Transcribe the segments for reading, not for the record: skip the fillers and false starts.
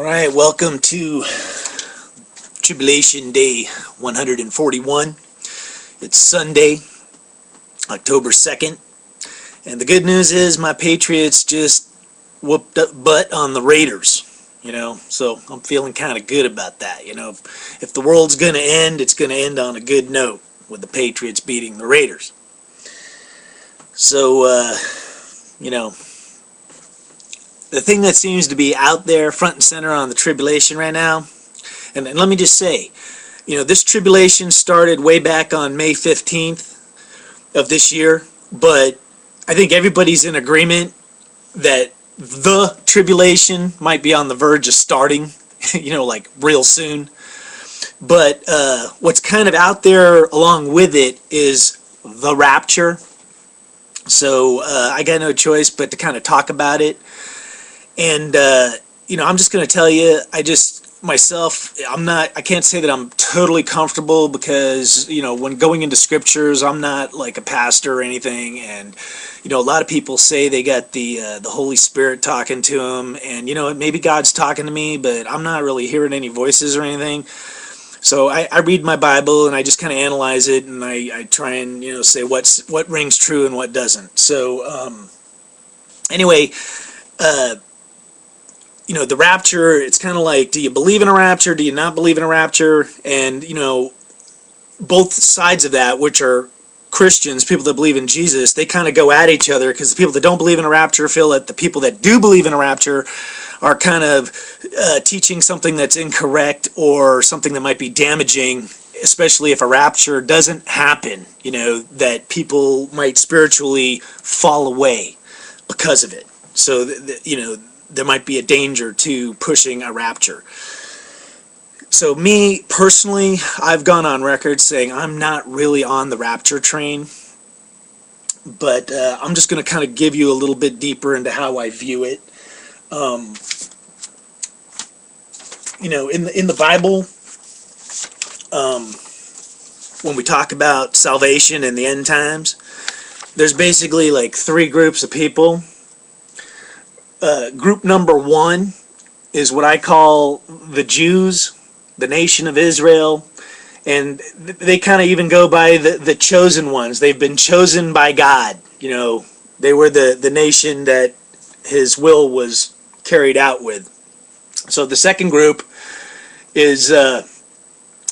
Alright, welcome to Tribulation Day 141. It's Sunday, October 2nd, and the good news is my Patriots just whooped up butt on the Raiders, so I'm feeling kind of good about that. If the world's going to end, it's going to end on a good note with the Patriots beating the Raiders. So, the thing that seems to be out there front and center on the tribulation right now, and let me just say, this tribulation started way back on May 15th of this year, but I think everybody's in agreement that the tribulation might be on the verge of starting, like real soon. But what's kind of out there along with it is the rapture. So I got no choice but to kind of talk about it. And, I'm just going to tell you, I can't say that I'm totally comfortable because, when going into scriptures, I'm not like a pastor or anything. And, a lot of people say they got the Holy Spirit talking to them. And, maybe God's talking to me, but I'm not really hearing any voices or anything. So I read my Bible and I just kind of analyze it, and I try and, say what rings true and what doesn't. So, anyway, the rapture, it's kind of like, do you believe in a rapture? Do you not believe in a rapture? And, both sides of that, which are Christians, people that believe in Jesus, they kind of go at each other because the people that don't believe in a rapture feel that the people that do believe in a rapture are kind of teaching something that's incorrect or something that might be damaging, especially if a rapture doesn't happen, that people might spiritually fall away because of it. So, there might be a danger to pushing a rapture. So me, personally, I've gone on record saying I'm not really on the rapture train, but I'm just going to kind of give you a little bit deeper into how I view it. In the Bible, when we talk about salvation and the end times, there's basically like three groups of people. Group number one is what I call the Jews, the nation of Israel, and they kind of even go by the chosen ones. They've been chosen by God. They were the nation that his will was carried out with. So the second group is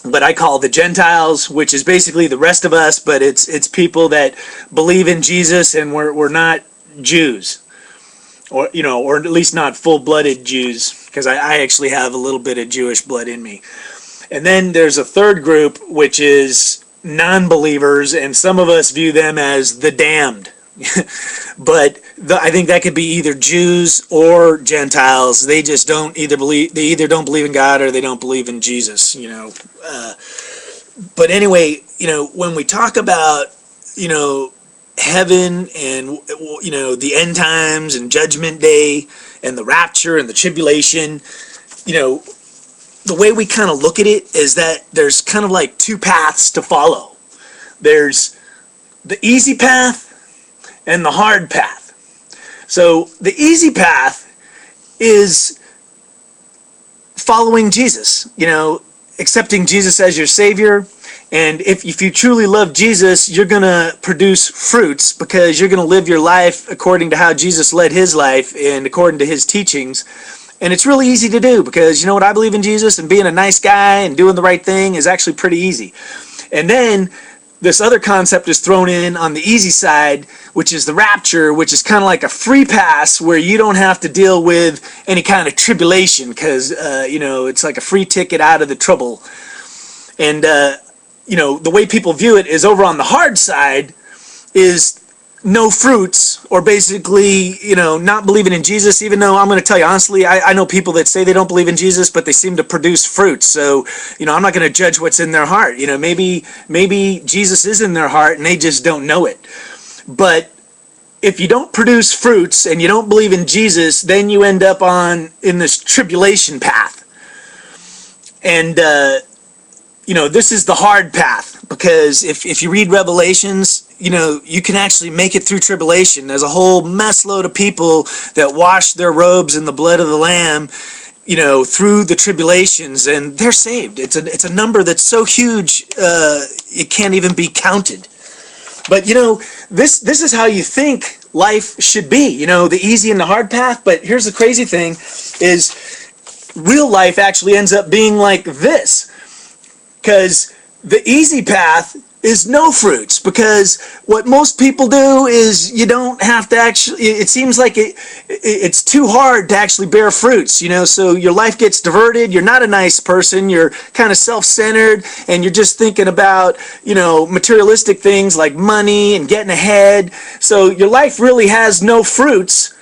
what I call the Gentiles, which is basically the rest of us, but it's people that believe in Jesus and we're not Jews. Or at least not full-blooded Jews, because I actually have a little bit of Jewish blood in me. And then there's a third group, which is non-believers, and some of us view them as the damned. But I think that could be either Jews or Gentiles. They just don't either believe. They either don't believe in God or they don't believe in Jesus. But anyway, when we talk about heaven and the end times and judgment day and the rapture and the tribulation, the way we kind of look at it is that there's kind of like two paths to follow. There's the easy path and the hard path. So the easy path is following Jesus, accepting Jesus as your Savior. And if you truly love Jesus, you're going to produce fruits because you're going to live your life according to how Jesus led his life and according to his teachings. And it's really easy to do because, I believe in Jesus, and being a nice guy and doing the right thing is actually pretty easy. And then this other concept is thrown in on the easy side, which is the rapture, which is kind of like a free pass where you don't have to deal with any kind of tribulation because, it's like a free ticket out of the trouble. And, the way people view it is over on the hard side is no fruits, or basically, not believing in Jesus, even though I'm going to tell you honestly, I know people that say they don't believe in Jesus, but they seem to produce fruits. So, I'm not going to judge what's in their heart. Maybe Jesus is in their heart and they just don't know it. But if you don't produce fruits and you don't believe in Jesus, then you end up in this tribulation path. And, this is the hard path, because if you read Revelations, you can actually make it through tribulation. There's a whole mess load of people that wash their robes in the blood of the Lamb, through the tribulations, and they're saved. It's a number that's so huge it can't even be counted. But this is how you think life should be. The easy and the hard path. But here's the crazy thing: is real life actually ends up being like this, because the easy path is no fruits, because what most people do is you don't have to actually, it seems like it's too hard to actually bear fruits, so your life gets diverted. You're not a nice person, you're kind of self-centered, and you're just thinking about materialistic things like money and getting ahead. So your life really has no fruits,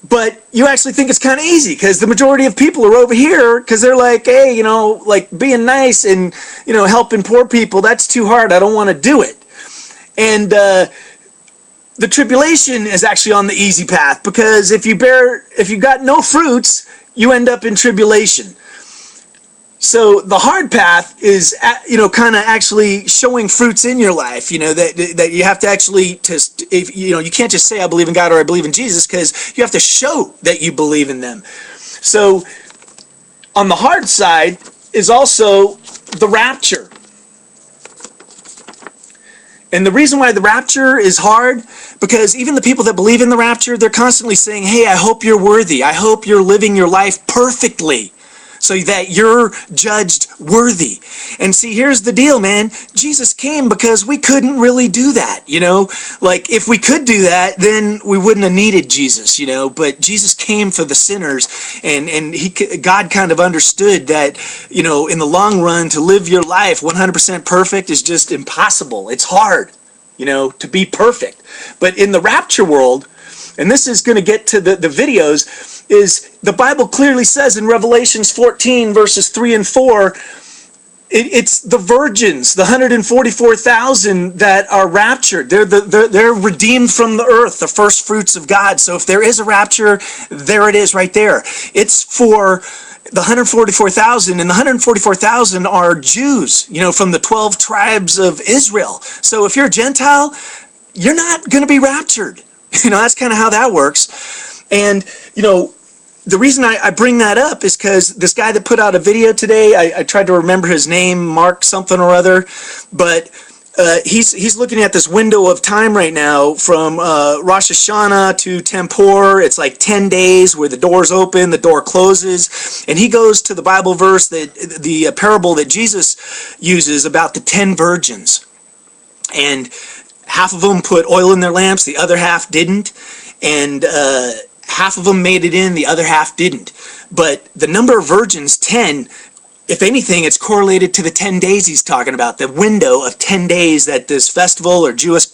but you actually think it's kind of easy because the majority of people are over here because they're like, hey, like being nice and, helping poor people, that's too hard. I don't want to do it. And the tribulation is actually on the easy path, because if you got no fruits, you end up in tribulation. So the hard path is, kind of actually showing fruits in your life, that you have to actually, you can't just say I believe in God or I believe in Jesus, because you have to show that you believe in them. So on the hard side is also the rapture. And the reason why the rapture is hard, because even the people that believe in the rapture, they're constantly saying, hey, I hope you're worthy. I hope you're living your life perfectly, so that you're judged worthy. And see, here's the deal, man. Jesus came because we couldn't really do that, Like, if we could do that, then we wouldn't have needed Jesus, But Jesus came for the sinners, and God kind of understood that, in the long run, to live your life 100% perfect is just impossible. It's hard, to be perfect. But in the rapture world, and this is going to get to the videos, is the Bible clearly says in Revelations 14 verses 3 and 4, it's the virgins, the 144,000 that are raptured. They're redeemed from the earth, the first fruits of God. So if there is a rapture, there it is right there. It's for the 144,000, and the 144,000 are Jews, from the 12 tribes of Israel. So if you're a Gentile, you're not going to be raptured. That's kind of how that works. And, the reason I bring that up is because this guy that put out a video today, I tried to remember his name, Mark something or other, but he's looking at this window of time right now from Rosh Hashanah to Tempor. It's like 10 days where the door's open, the door closes, and he goes to the Bible verse, the parable that Jesus uses about the 10 virgins. And half of them put oil in their lamps, the other half didn't, and half of them made it in, the other half didn't. But the number of virgins, 10, if anything, it's correlated to the 10 days he's talking about, the window of 10 days that this festival or Jewish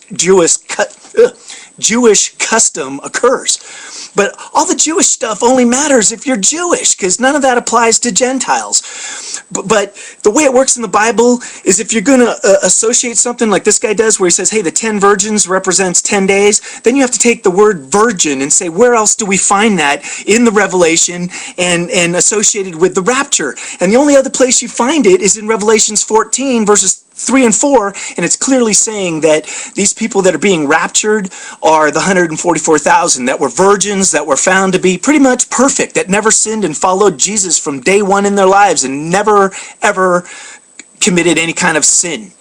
custom occurs. But all the Jewish stuff only matters if you're Jewish, because none of that applies to Gentiles. But the way it works in the Bible is, if you're going to associate something like this guy does, where he says, hey, the 10 virgins represents 10 days, then you have to take the word virgin and say, where else do we find that in the Revelation and associated with the rapture? And the only other place you find it is in Revelations 14, verses 3 and 4, and it's clearly saying that these people that are being raptured are the 144,000 that were virgins, that were found to be pretty much perfect, that never sinned and followed Jesus from day one in their lives and never, ever committed any kind of sin,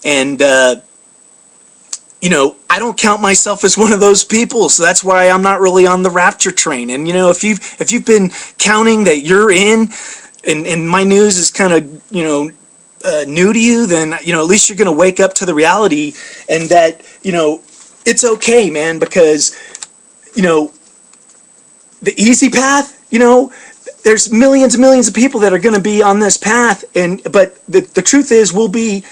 And, I don't count myself as one of those people, so that's why I'm not really on the rapture train. And, if you've been counting that you're in, and my news is kind of, new to you, then at least you're going to wake up to the reality, and that it's okay, man, because the easy path, there's millions and millions of people that are going to be on this path, but the truth is, we'll be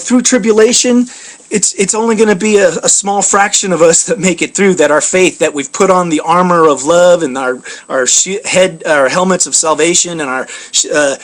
through tribulation. It's only going to be a small fraction of us that make it through, that our faith, that we've put on the armor of love and our helmets of salvation and our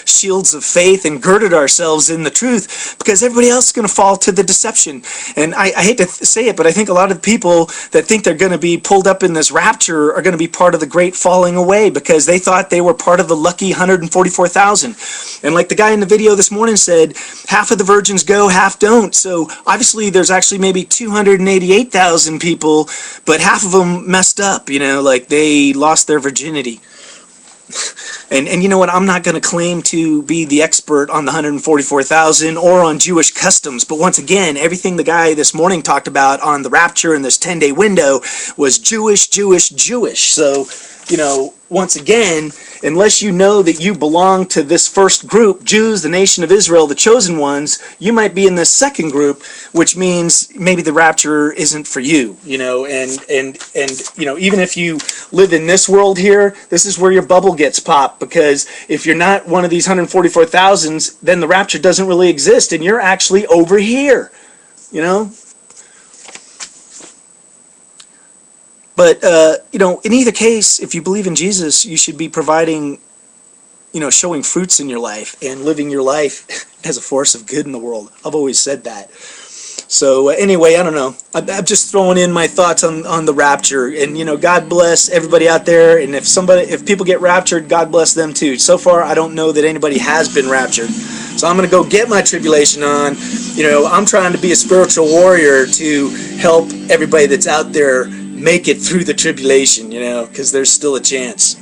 shields of faith, and girded ourselves in the truth, because everybody else is going to fall to the deception. And I hate to say it, but I think a lot of people that think they're going to be pulled up in this rapture are going to be part of the great falling away, because they thought they were part of the lucky 144,000. And like the guy in the video this morning said, half of the virgins go, half don't. So obviously there's actually maybe 288,000 people, but half of them messed up, like they lost their virginity. And you know what? I'm not going to claim to be the expert on the 144,000 or on Jewish customs, but once again, everything the guy this morning talked about on the rapture in this 10-day window was Jewish, Jewish, Jewish. So, you know, once again, unless you know that you belong to this first group, Jews, the nation of Israel, the chosen ones, you might be in this second group, which means maybe the rapture isn't for you, you know, and you know, even if you live in this world here, this is where your bubble gets popped, because if you're not one of these 144,000s, then the rapture doesn't really exist, and you're actually over here, you know. But, you know, in either case, if you believe in Jesus, you should be providing, you know, showing fruits in your life and living your life as a force of good in the world. I've always said that. So anyway, I don't know. I'm just throwing in my thoughts on the rapture. And, you know, God bless everybody out there. And if people get raptured, God bless them too. So far, I don't know that anybody has been raptured. So I'm going to go get my tribulation on. You know, I'm trying to be a spiritual warrior to help everybody that's out there make it through the tribulation, you know, because there's still a chance.